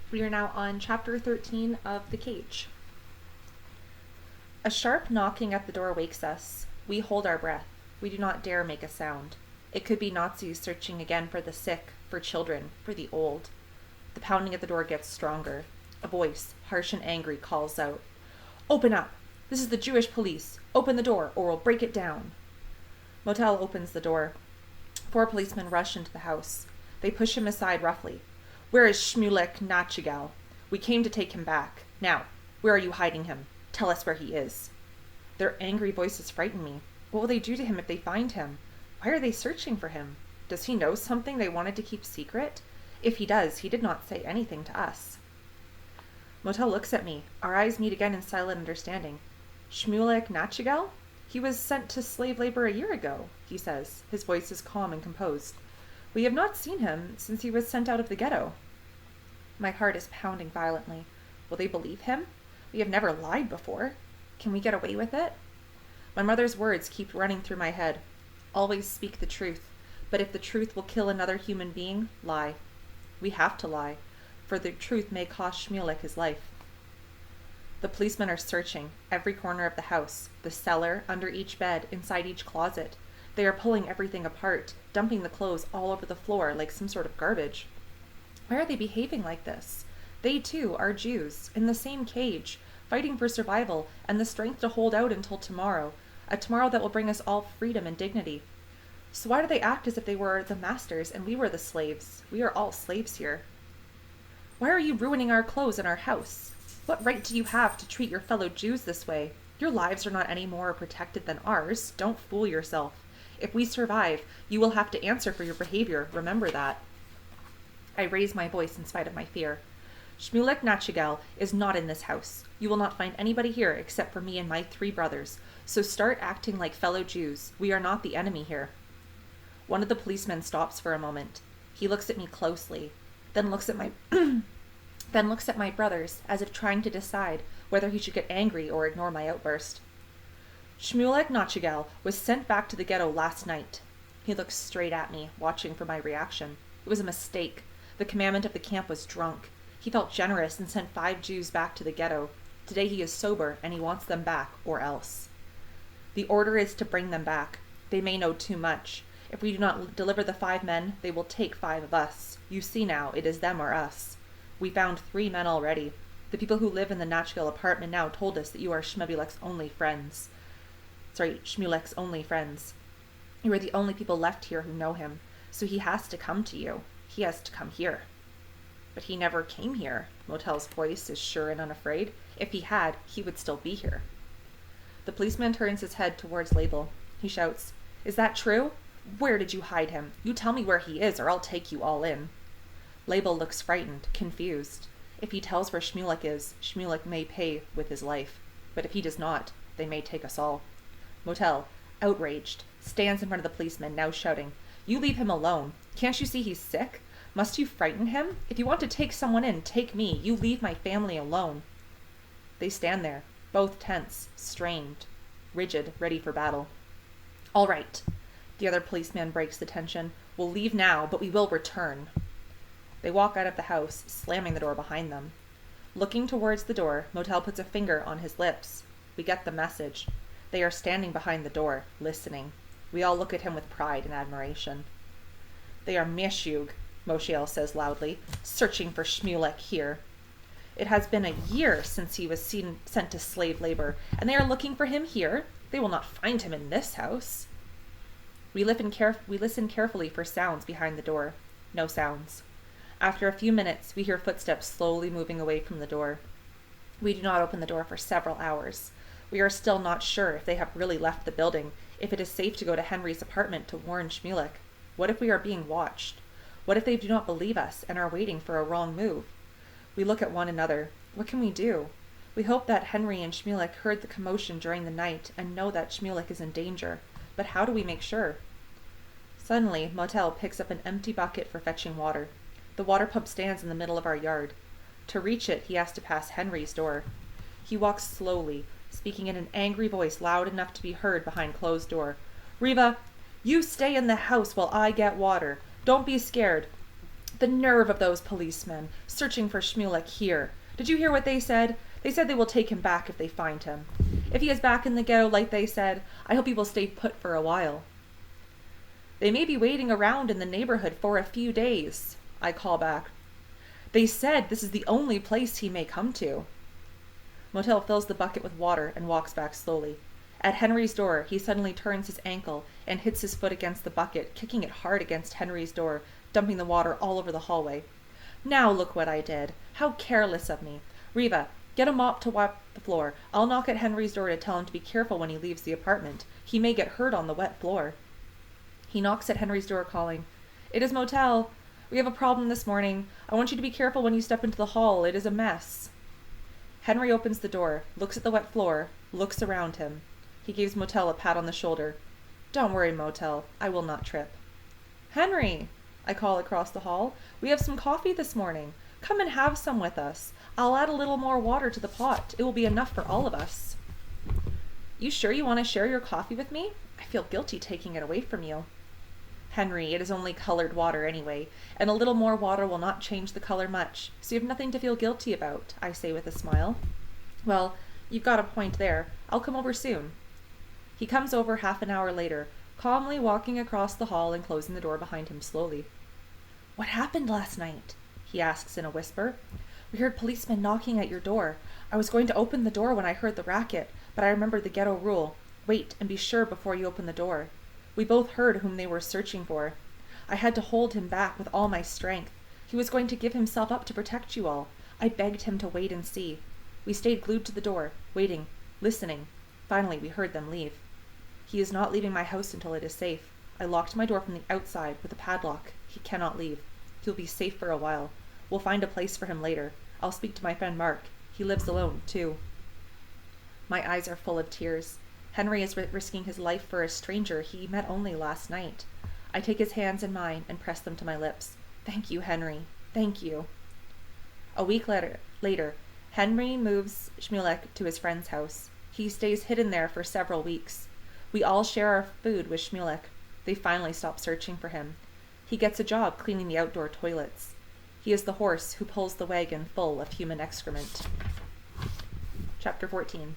We are now on chapter 13 of The Cage. A sharp knocking at the door wakes us. We hold our breath. We do not dare make a sound. It could be Nazis searching again for the sick, for children, for the old. The pounding at the door gets stronger. A voice, harsh and angry, calls out, "Open up! This is the Jewish police. Open the door, or we'll break it down." Motel opens the door. 4 policemen rush into the house. They push him aside roughly. "Where is Shmulek Nachigal? We came to take him back. Now, where are you hiding him? Tell us where he is." Their angry voices frighten me. What will they do to him if they find him? Why are they searching for him? Does he know something they wanted to keep secret? If he does, he did not say anything to us. Motel looks at me. Our eyes meet again in silent understanding. "Shmulek Nachigal? He was sent to slave labor a year ago," he says. His voice is calm and composed. "We have not seen him since he was sent out of the ghetto." My heart is pounding violently. Will they believe him? We have never lied before. Can we get away with it? My mother's words keep running through my head. Always speak the truth, but if the truth will kill another human being, lie. We have to lie, for the truth may cost Shmulek his life. The policemen are searching every corner of the house, the cellar, under each bed, inside each closet. They are pulling everything apart, dumping the clothes all over the floor like some sort of garbage. Why are they behaving like this? They too are Jews, in the same cage, fighting for survival and the strength to hold out until tomorrow, a tomorrow that will bring us all freedom and dignity. So why do they act as if they were the masters and we were the slaves? We are all slaves here. Why are you ruining our clothes and our house? What right do you have to treat your fellow Jews this way? Your lives are not any more protected than ours. Don't fool yourself. If we survive, you will have to answer for your behavior. Remember that. I raise my voice in spite of my fear. Shmulek Nachigal is not in this house. You will not find anybody here except for me and my 3 brothers. So start acting like fellow Jews. We are not the enemy here. One of the policemen stops for a moment. He looks at me closely, then looks at my brothers as if trying to decide whether he should get angry or ignore my outburst. "Shmulek Nachigal was sent back to the ghetto last night." He looks straight at me, watching for my reaction. It was a mistake. The commandant of the camp was drunk. He felt generous and sent 5 Jews back to the ghetto. Today he is sober and he wants them back, or else. The order is to bring them back. They may know too much. If we do not deliver the 5 men, they will take 5 of us. You see now, it is them or us. We found 3 men already. The people who live in the Nachigal apartment now told us that you are Shmulek's only friends. You are the only people left here who know him, so he has to come to you. He has to come here. But he never came here. Motel's voice is sure and unafraid. If he had, he would still be here. The policeman turns his head towards Label. He shouts, "Is that true? Where did you hide him? You tell me where he is or I'll take you all in." Label looks frightened, confused. If he tells where Shmulek is, Shmulek may pay with his life. But if he does not, they may take us all. Motel, outraged, stands in front of the policeman, now shouting, "You leave him alone. Can't you see he's sick? Must you frighten him? If you want to take someone in, take me. You leave my family alone." They stand there, both tense, strained, rigid, ready for battle. "All right." The other policeman breaks the tension. "We'll leave now, but we will return." They walk out of the house, slamming the door behind them. Looking towards the door, Motel puts a finger on his lips. We get the message. They are standing behind the door, listening. We all look at him with pride and admiration. "They are Meshug," Moshiel says loudly, "searching for Shmulek here. It has been a year since he was sent to slave labor, and they are looking for him here. They will not find him in this house." We listen carefully for sounds behind the door. No sounds. After a few minutes, we hear footsteps slowly moving away from the door. We do not open the door for several hours. We are still not sure if they have really left the building, if it is safe to go to Henry's apartment to warn Shmulek. What if we are being watched? What if they do not believe us and are waiting for a wrong move? We look at one another. What can we do? We hope that Henry and Shmulek heard the commotion during the night and know that Shmulek is in danger. But how do we make sure? Suddenly, Motel picks up an empty bucket for fetching water. The water pump stands in the middle of our yard. To reach it, he has to pass Henry's door. He walks slowly, speaking in an angry voice loud enough to be heard behind closed door. "Riva, you stay in the house while I get water. Don't be scared. The nerve of those policemen, searching for Shmulek here. Did you hear what they said? They said they will take him back if they find him. If he is back in the ghetto like they said, I hope he will stay put for a while. They may be waiting around in the neighborhood for a few days, I call back. They said this is the only place he may come to. Motel fills the bucket with water and walks back slowly. At Henry's door, he suddenly turns his ankle and hits his foot against the bucket, kicking it hard against Henry's door, dumping the water all over the hallway. Now look what I did. How careless of me. Riva, get a mop to wipe the floor. I'll knock at Henry's door to tell him to be careful when he leaves the apartment. He may get hurt on the wet floor. He knocks at Henry's door, calling, It is Motel. We have a problem this morning. I want you to be careful when you step into the hall. It is a mess. Henry opens the door, looks at the wet floor, looks around him. He gives Motel a pat on the shoulder. Don't worry, Motel. I will not trip. Henry, I call across the hall. We have some coffee this morning. Come and have some with us. I'll add a little more water to the pot. It will be enough for all of us. You sure you want to share your coffee with me? I feel guilty taking it away from you. Henry, it is only colored water anyway, and a little more water will not change the color much, so you have nothing to feel guilty about, I say with a smile. Well, you've got a point there. I'll come over soon. He comes over half an hour later, calmly walking across the hall and closing the door behind him slowly. What happened last night? He asks in a whisper. We heard policemen knocking at your door. I was going to open the door when I heard the racket, but I remembered the ghetto rule. Wait and be sure before you open the door. We both heard whom they were searching for. I had to hold him back with all my strength. He was going to give himself up to protect you all. I begged him to wait and see. We stayed glued to the door, waiting, listening. Finally, we heard them leave. He is not leaving my house until it is safe. I locked my door from the outside with a padlock. He cannot leave. He'll be safe for a while. We'll find a place for him later. I'll speak to my friend Mark. He lives alone, too. My eyes are full of tears. Henry is risking his life for a stranger he met only last night. I take his hands in mine and press them to my lips. Thank you, Henry. Thank you. A week later, Henry moves Shmulek to his friend's house. He stays hidden there for several weeks. We all share our food with Shmulek. They finally stop searching for him. He gets a job cleaning the outdoor toilets. He is the horse who pulls the wagon full of human excrement. Chapter 14.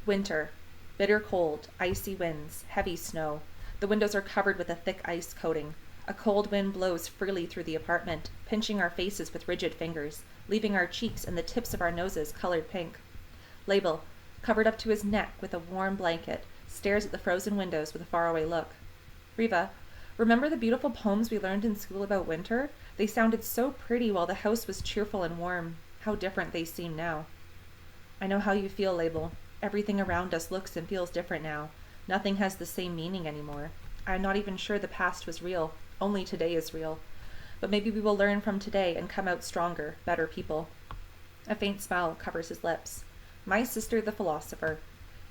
Winter. Bitter cold, icy winds, heavy snow. The windows are covered with a thick ice coating. A cold wind blows freely through the apartment, pinching our faces with rigid fingers, leaving our cheeks and the tips of our noses colored pink. Label, covered up to his neck with a warm blanket, stares at the frozen windows with a faraway look. Riva, remember the beautiful poems we learned in school about winter? They sounded so pretty while the house was cheerful and warm. How different they seem now. I know how you feel, Label. Everything around us looks and feels different now. Nothing has the same meaning anymore. I'm not even sure the past was real. Only today is real. But maybe we will learn from today and come out stronger, better people. A faint smile covers his lips. My sister, the philosopher.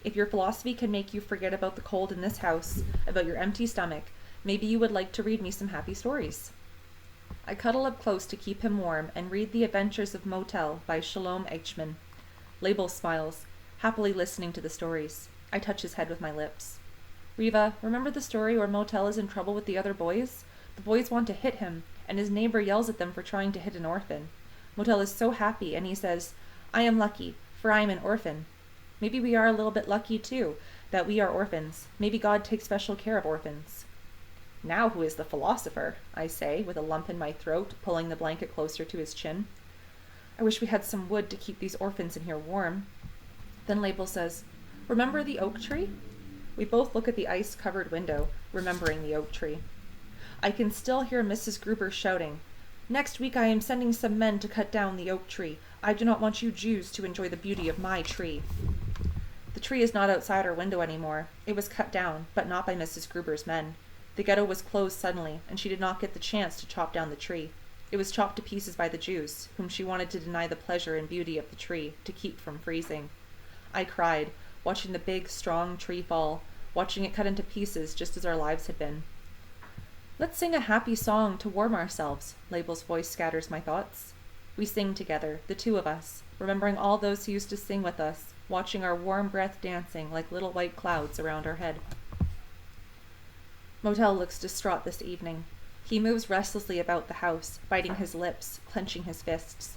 If your philosophy can make you forget about the cold in this house, about your empty stomach, maybe you would like to read me some happy stories. I cuddle up close to keep him warm and read The Adventures of Motel by Shalom Eichmann. Label smiles, happily listening to the stories. I touch his head with my lips. Riva, remember the story where Motel is in trouble with the other boys? The boys want to hit him, and his neighbor yells at them for trying to hit an orphan. Motel is so happy, and he says, I am lucky, for I am an orphan. Maybe we are a little bit lucky, too, that we are orphans. Maybe God takes special care of orphans. Now who is the philosopher? I say, with a lump in my throat, pulling the blanket closer to his chin. I wish we had some wood to keep these orphans in here warm. Then Label says, remember the oak tree? We both look at the ice-covered window, remembering the oak tree. I can still hear Mrs. Gruber shouting, next week I am sending some men to cut down the oak tree. I do not want you Jews to enjoy the beauty of my tree. The tree is not outside our window anymore. It was cut down, but not by Mrs. Gruber's men. The ghetto was closed suddenly, and she did not get the chance to chop down the tree. It was chopped to pieces by the Jews, whom she wanted to deny the pleasure and beauty of the tree, to keep from freezing. I cried, watching the big, strong tree fall, watching it cut into pieces just as our lives had been. Let's sing a happy song to warm ourselves, Label's voice scatters my thoughts. We sing together, the two of us, remembering all those who used to sing with us, watching our warm breath dancing like little white clouds around our head. Motel looks distraught this evening. He moves restlessly about the house, biting his lips, clenching his fists.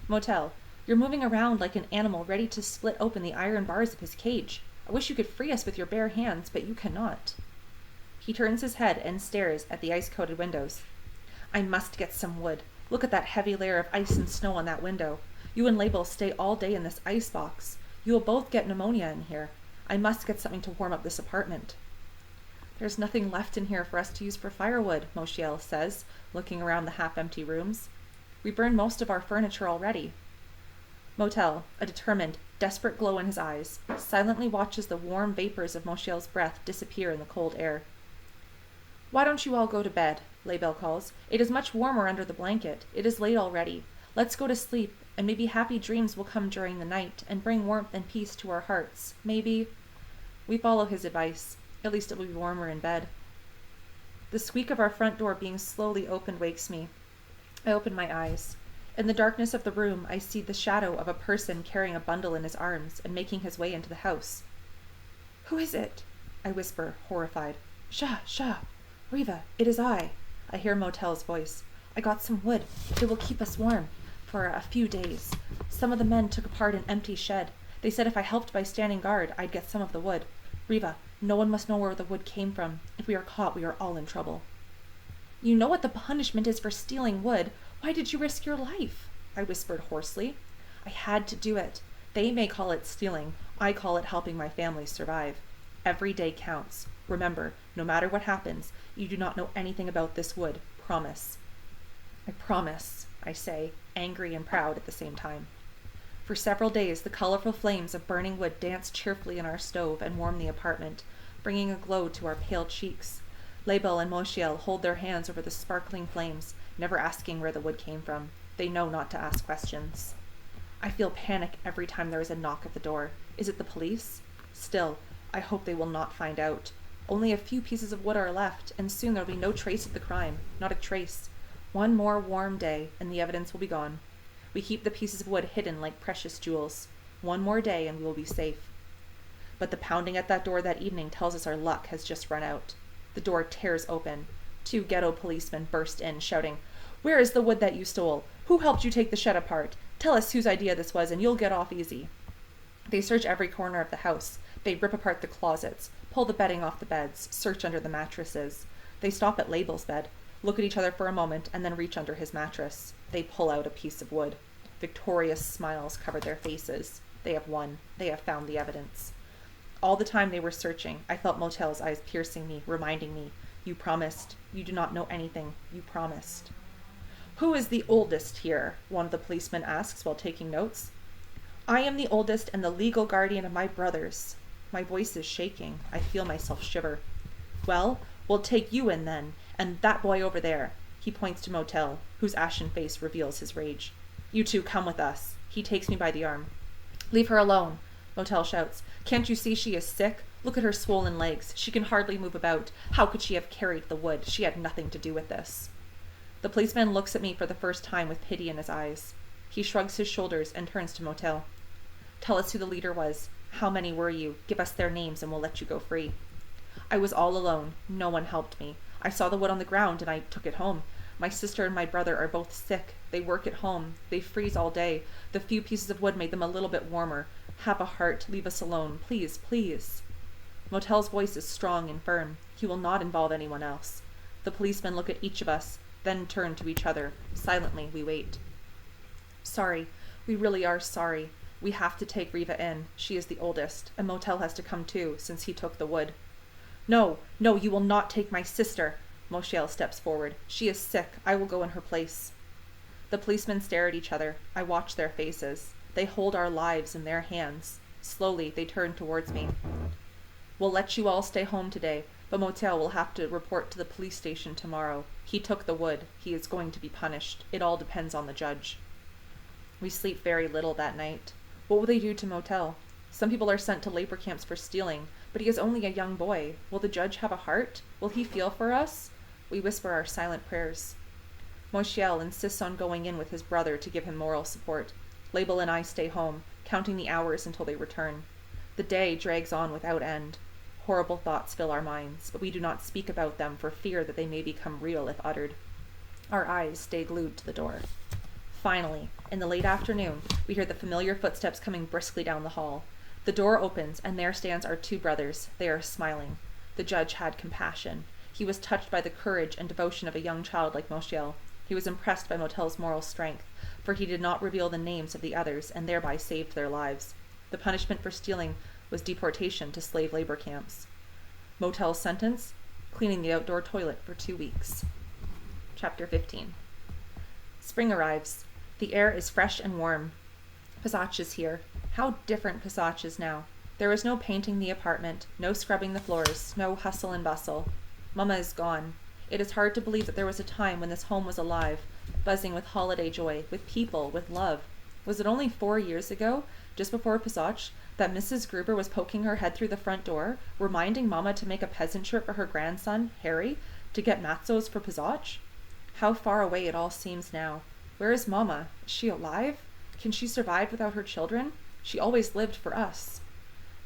Motel, you're moving around like an animal ready to split open the iron bars of his cage. I wish you could free us with your bare hands, but you cannot. He turns his head and stares at the ice-coated windows. I must get some wood. Look at that heavy layer of ice and snow on that window. You and Label stay all day in this ice box. You will both get pneumonia in here. I must get something to warm up this apartment. There's nothing left in here for us to use for firewood, Moshiel says, looking around the half-empty rooms. We burned most of our furniture already. Motel, a determined, desperate glow in his eyes, silently watches the warm vapors of Moshiel's breath disappear in the cold air. Why don't you all go to bed? Label calls. It is much warmer under the blanket. It is late already. Let's go to sleep, and maybe happy dreams will come during the night and bring warmth and peace to our hearts. Maybe. We follow his advice. At least it will be warmer in bed. The squeak of our front door being slowly opened wakes me. I open my eyes. In the darkness of the room, I see the shadow of a person carrying a bundle in his arms and making his way into the house. Who is it? I whisper, horrified. Shah. Riva, it is I. I hear Motel's voice. I got some wood. It will keep us warm for a few days. Some of the men took apart an empty shed. They said if I helped by standing guard, I'd get some of the wood. Riva, no one must know where the wood came from. If we are caught, we are all in trouble. You know what the punishment is for stealing wood. Why did you risk your life? I whispered hoarsely. I had to do it. They may call it stealing. I call it helping my family survive. Every day counts. Remember, no matter what happens, you do not know anything about this wood. Promise. I promise, I say, angry and proud at the same time. For several days, the colorful flames of burning wood dance cheerfully in our stove and warm the apartment, bringing a glow to our pale cheeks. Label and Moshiel hold their hands over the sparkling flames, never asking where the wood came from. They know not to ask questions. I feel panic every time there is a knock at the door. Is it the police? Still, I hope they will not find out. Only a few pieces of wood are left, and soon there will be no trace of the crime. Not a trace. One more warm day, and the evidence will be gone. We keep the pieces of wood hidden like precious jewels. One more day, and we will be safe. But the pounding at that door that evening tells us our luck has just run out. The door tears open. 2 ghetto policemen burst in, shouting, "Where is the wood that you stole? Who helped you take the shed apart? Tell us whose idea this was, and you'll get off easy." They search every corner of the house. They rip apart the closets, pull the bedding off the beds, search under the mattresses. They stop at Label's bed, look at each other for a moment, and then reach under his mattress. They pull out a piece of wood. Victorious smiles cover their faces. They have won. They have found the evidence. All the time they were searching, I felt Motel's eyes piercing me, reminding me, "You promised. You do not know anything. You promised." "Who is the oldest here?" one of the policemen asks while taking notes. "I am the oldest and the legal guardian of my brothers." My voice is shaking. I feel myself shiver. "Well, we'll take you in then, and that boy over there." He points to Motel, whose ashen face reveals his rage. "You two come with us." He takes me by the arm. "Leave her alone," Motel shouts. "Can't you see she is sick? Look at her swollen legs. She can hardly move about. How could she have carried the wood? She had nothing to do with this." The policeman looks at me for the first time with pity in his eyes. He shrugs his shoulders and turns to Motel. "Tell us who the leader was. How many were you? Give us their names and we'll let you go free." "I was all alone. No one helped me. I saw the wood on the ground and I took it home. My sister and my brother are both sick. They work at home. They freeze all day. The few pieces of wood made them a little bit warmer. Have a heart. Leave us alone. Please, please." Motel's voice is strong and firm. He will not involve anyone else. The policemen look at each of us, then turn to each other. Silently, we wait. "Sorry. We really are sorry. We have to take Riva in. She is the oldest, and Motel has to come too, since he took the wood." No, you will not take my sister." Moshiel steps forward. "She is sick. I will go in her place." The policemen stare at each other. I watch their faces. They hold our lives in their hands. Slowly, they turn towards me. "We'll let you all stay home today, but Motel will have to report to the police station tomorrow. He took the wood. He is going to be punished. It all depends on the judge." We sleep very little that night. What will they do to Motel? Some people are sent to labor camps for stealing, but he is only a young boy. Will the judge have a heart? Will he feel for us? We whisper our silent prayers. Moshiel insists on going in with his brother to give him moral support. Label and I stay home, counting the hours until they return. The day drags on without end. Horrible thoughts fill our minds, but we do not speak about them for fear that they may become real if uttered. Our eyes stay glued to the door. Finally, in the late afternoon, we hear the familiar footsteps coming briskly down the hall. The door opens, and there stands our two brothers. They are smiling. The judge had compassion. He was touched by the courage and devotion of a young child like Moshiel. He was impressed by Motel's moral strength, for he did not reveal the names of the others and thereby saved their lives. The punishment for stealing was deportation to slave labor camps. Motel's sentence? Cleaning the outdoor toilet for 2 weeks. Chapter 15. Spring arrives. The air is fresh and warm. Pisach is here. How different Pisach is now. There is no painting the apartment, no scrubbing the floors, no hustle and bustle. Mama is gone. It is hard to believe that there was a time when this home was alive, buzzing with holiday joy, with people, with love. Was it only 4 years ago, just before Pisach, that Mrs. Gruber was poking her head through the front door, reminding Mama to make a peasant shirt for her grandson, Harry, to get matzos for Pisach? How far away it all seems now. Where is Mama? Is she alive? Can she survive without her children? She always lived for us.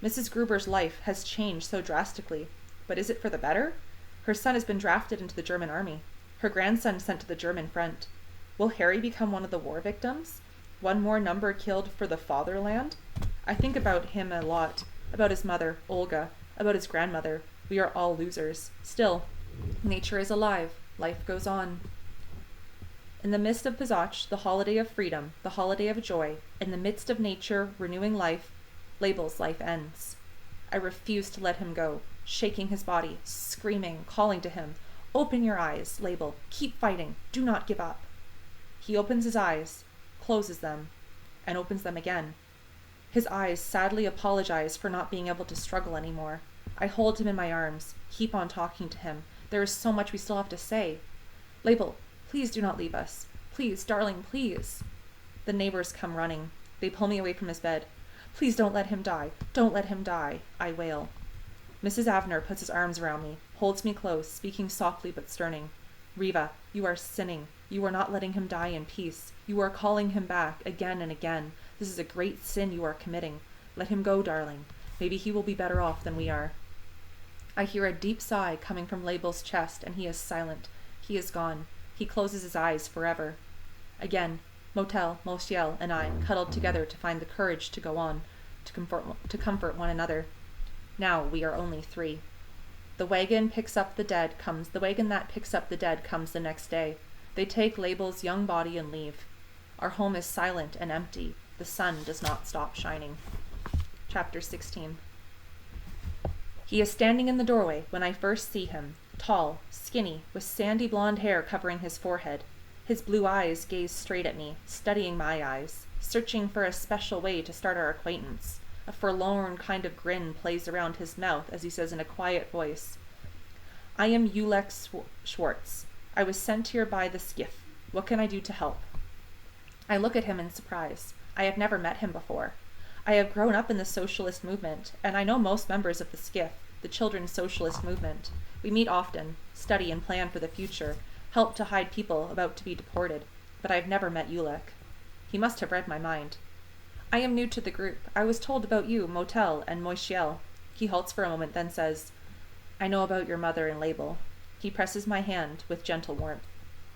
Mrs. Gruber's life has changed so drastically, but is it for the better? Her son has been drafted into the German army. Her grandson sent to the German front. Will Harry become one of the war victims? One more number killed for the fatherland? I think about him a lot, about his mother, Olga, about his grandmother. We are all losers. Still, nature is alive. Life goes on. In the midst of Pisach, the holiday of freedom, the holiday of joy, in the midst of nature renewing life, Label's life ends. I refuse to let him go, shaking his body, screaming, calling to him, "Open your eyes, Label. Keep fighting. Do not give up." He opens his eyes, closes them, and opens them again. His eyes sadly apologize for not being able to struggle anymore. I hold him in my arms, keep on talking to him. There is so much we still have to say. "Label, please do not leave us. Please, darling, please." The neighbors come running. They pull me away from his bed. "Please don't let him die. Don't let him die," I wail. Mrs. Avner puts his arms around me, holds me close, speaking softly but sterning. "Riva, you are sinning. You are not letting him die in peace. You are calling him back again and again. This is a great sin you are committing. Let him go, darling. Maybe he will be better off than we are." I hear a deep sigh coming from Label's chest, and he is silent. He is gone. He closes his eyes forever. Again, Motel, Moshiel, and I cuddled together to find the courage to go on, to comfort one another. Now we are only 3. The wagon that picks up the dead comes the next day. They take Label's young body and leave. Our home is silent and empty. The sun does not stop shining. Chapter 16. He is standing in the doorway when I first see him, tall, skinny, with sandy blonde hair covering his forehead. His blue eyes gaze straight at me, studying my eyes, searching for a special way to start our acquaintance. A forlorn kind of grin plays around his mouth as he says in a quiet voice, "I am Shmulek Schwartz. I was sent here by the skiff. What can I do to help?" I look at him in surprise. I have never met him before. I have grown up in the socialist movement, and I know most members of the skiff, the children's socialist movement. We meet often, study and plan for the future, help to hide people about to be deported, but I have never met Shmulek. He must have read my mind. "I am new to the group. I was told about you, Motel, and Moshiel." He halts for a moment, then says, "I know about your mother and Label." He presses my hand with gentle warmth.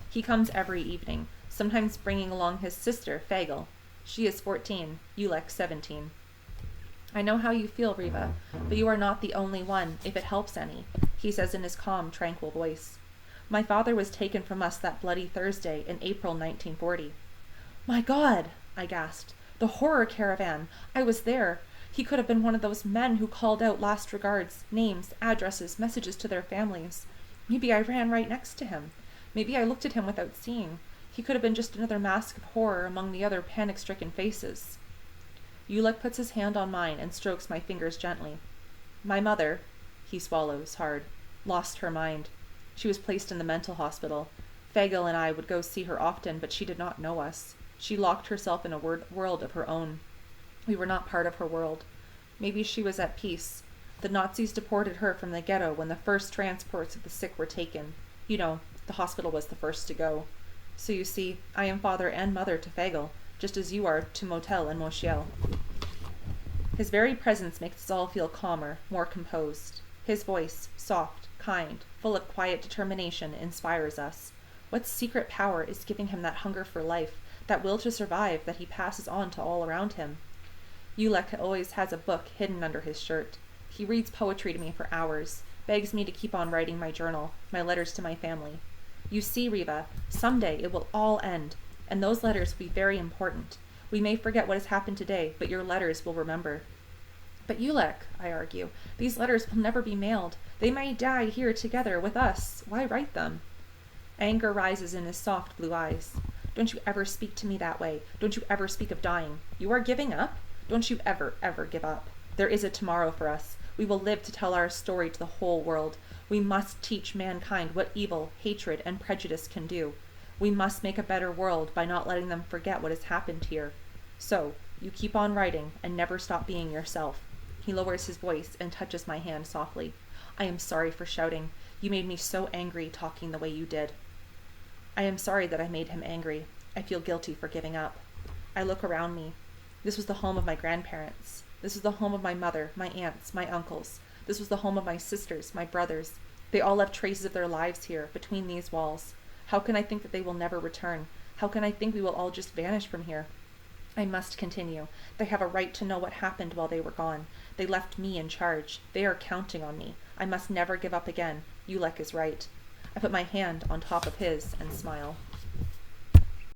He comes every evening, sometimes bringing along his sister, Fagel. She is 14, Shmulek 17. "I know how you feel, Riva, but you are not the only one, if it helps any," he says in his calm, tranquil voice. "My father was taken from us that bloody Thursday in April 1940. "My God!" I gasped. "The horror caravan! I was there. He could have been one of those men who called out last regards, names, addresses, messages to their families. Maybe I ran right next to him. Maybe I looked at him without seeing. He could have been just another mask of horror among the other panic-stricken faces." Shmulek puts his hand on mine and strokes my fingers gently. "My mother," he swallows hard, "lost her mind. She was placed in the mental hospital. Fagel and I would go see her often, but she did not know us. She locked herself in a world of her own. We were not part of her world. Maybe she was at peace. The Nazis deported her from the ghetto when the first transports of the sick were taken. You know, the hospital was the first to go. So you see, I am father and mother to Fagel, just as you are to Motel and Moshiel." His very presence makes us all feel calmer, more composed. His voice, soft, kind, full of quiet determination, inspires us. What secret power is giving him that hunger for life, that will to survive that he passes on to all around him? Ulek always has a book hidden under his shirt. He reads poetry to me for hours, begs me to keep on writing my journal, my letters to my family. You see, Riva, someday it will all end, and those letters will be very important. We may forget what has happened today, but your letters will remember. But Ulek, I argue, these letters will never be mailed. They may die here together with us. Why write them? Anger rises in his soft blue eyes. Don't you ever speak to me that way. Don't you ever speak of dying. You are giving up? Don't you ever, ever give up. There is a tomorrow for us. We will live to tell our story to the whole world. We must teach mankind what evil, hatred, and prejudice can do. We must make a better world by not letting them forget what has happened here. So, you keep on writing and never stop being yourself. He lowers his voice and touches my hand softly. I am sorry for shouting. You made me so angry talking the way you did. I am sorry that I made him angry. I feel guilty for giving up. I look around me. This was the home of my grandparents. This was the home of my mother, my aunts, my uncles. This was the home of my sisters, my brothers. They all left traces of their lives here, between these walls. How can I think that they will never return? How can I think we will all just vanish from here? I must continue. They have a right to know what happened while they were gone. They left me in charge. They are counting on me. I must never give up again. Ulek is right. I put my hand on top of his and smile.